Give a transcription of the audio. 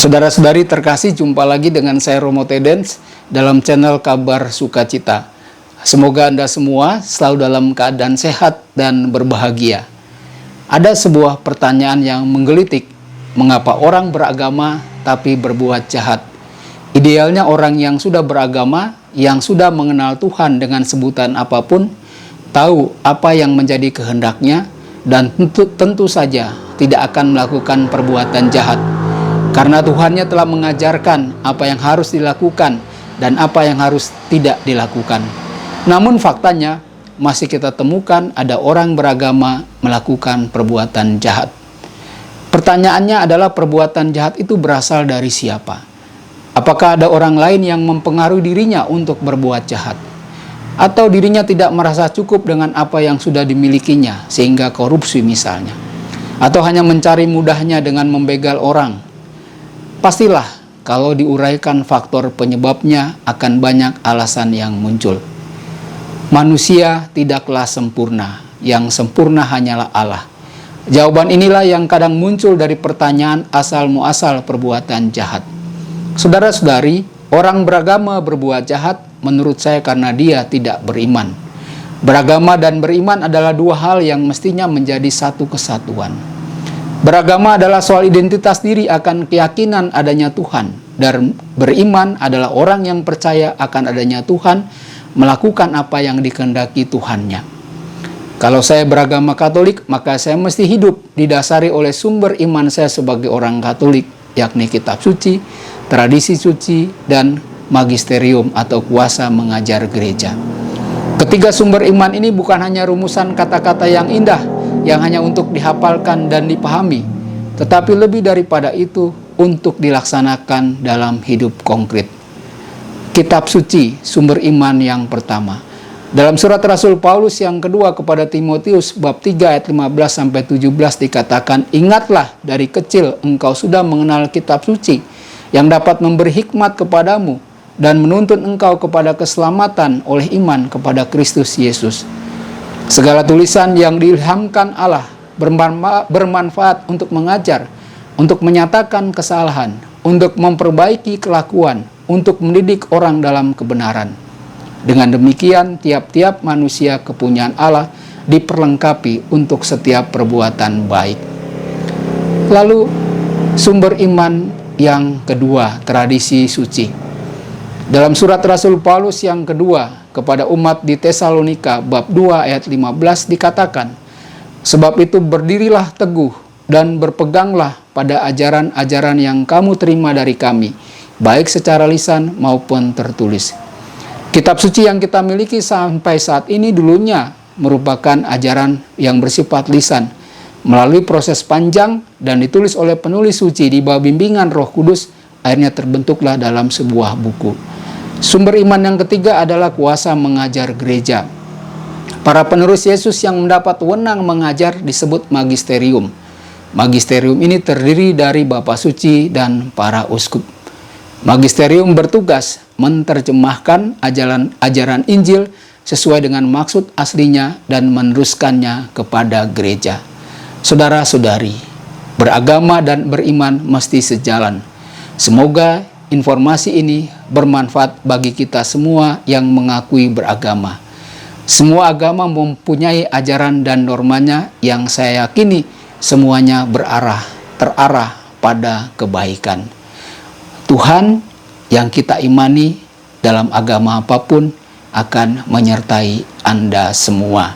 Saudara-saudari terkasih, jumpa lagi dengan saya Romo Tedens dalam channel Kabar Sukacita. Semoga Anda semua selalu dalam keadaan sehat dan berbahagia. Ada sebuah pertanyaan yang menggelitik, mengapa orang beragama tapi berbuat jahat? Idealnya orang yang sudah beragama, yang sudah mengenal Tuhan dengan sebutan apapun, tahu apa yang menjadi kehendaknya, dan tentu saja tidak akan melakukan perbuatan jahat. Karena Tuhannya telah mengajarkan apa yang harus dilakukan dan apa yang harus tidak dilakukan. Namun faktanya masih kita temukan ada orang beragama melakukan perbuatan jahat. Pertanyaannya adalah, perbuatan jahat itu berasal dari siapa? Apakah ada orang lain yang mempengaruhi dirinya untuk berbuat jahat? Atau dirinya tidak merasa cukup dengan apa yang sudah dimilikinya sehingga korupsi misalnya? Atau hanya mencari mudahnya dengan membegal orang? Pastilah kalau diuraikan faktor penyebabnya akan banyak alasan yang muncul. Manusia tidaklah sempurna, yang sempurna hanyalah Allah. Jawaban inilah yang kadang muncul dari pertanyaan asal-muasal perbuatan jahat. Saudara-saudari, orang beragama berbuat jahat menurut saya karena dia tidak beriman. Beragama dan beriman adalah dua hal yang mestinya menjadi satu kesatuan. Beragama adalah soal identitas diri akan keyakinan adanya Tuhan, dan beriman adalah orang yang percaya akan adanya Tuhan, melakukan apa yang dikehendaki Tuhannya. Kalau saya beragama Katolik, maka saya mesti hidup didasari oleh sumber iman saya sebagai orang Katolik, yakni kitab suci, tradisi suci, dan magisterium atau kuasa mengajar gereja. Ketiga sumber iman ini bukan hanya rumusan kata-kata yang indah, yang hanya untuk dihafalkan dan dipahami, tetapi lebih daripada itu untuk dilaksanakan dalam hidup konkret. Kitab suci, sumber iman yang pertama. Dalam surat Rasul Paulus yang kedua kepada Timotius bab 3 ayat 15-17 dikatakan, "Ingatlah dari kecil engkau sudah mengenal kitab suci yang dapat memberi hikmat kepadamu dan menuntun engkau kepada keselamatan oleh iman kepada Kristus Yesus. Segala tulisan yang diilhamkan Allah bermanfaat untuk mengajar, untuk menyatakan kesalahan, untuk memperbaiki kelakuan, untuk mendidik orang dalam kebenaran. Dengan demikian, tiap-tiap manusia kepunyaan Allah diperlengkapi untuk setiap perbuatan baik." Lalu, sumber iman yang kedua, tradisi suci. Dalam surat Rasul Paulus yang kedua kepada umat di Tesalonika bab 2 ayat 15 dikatakan, "Sebab itu berdirilah teguh dan berpeganglah pada ajaran-ajaran yang kamu terima dari kami, baik secara lisan maupun tertulis." Kitab suci yang kita miliki sampai saat ini dulunya merupakan ajaran yang bersifat lisan. Melalui proses panjang dan ditulis oleh penulis suci di bawah bimbingan Roh Kudus, akhirnya terbentuklah dalam sebuah buku. Sumber iman yang ketiga adalah kuasa mengajar gereja. Para penerus Yesus yang mendapat wewenang mengajar disebut magisterium. Magisterium ini terdiri dari Bapa Suci dan para uskup. Magisterium bertugas menerjemahkan ajaran Injil sesuai dengan maksud aslinya dan meneruskannya kepada gereja. Saudara-saudari, beragama dan beriman mesti sejalan. Semoga informasi ini bermanfaat bagi kita semua yang mengakui beragama. Semua agama mempunyai ajaran dan normanya yang saya yakini semuanya terarah pada kebaikan. Tuhan yang kita imani dalam agama apapun akan menyertai Anda semua.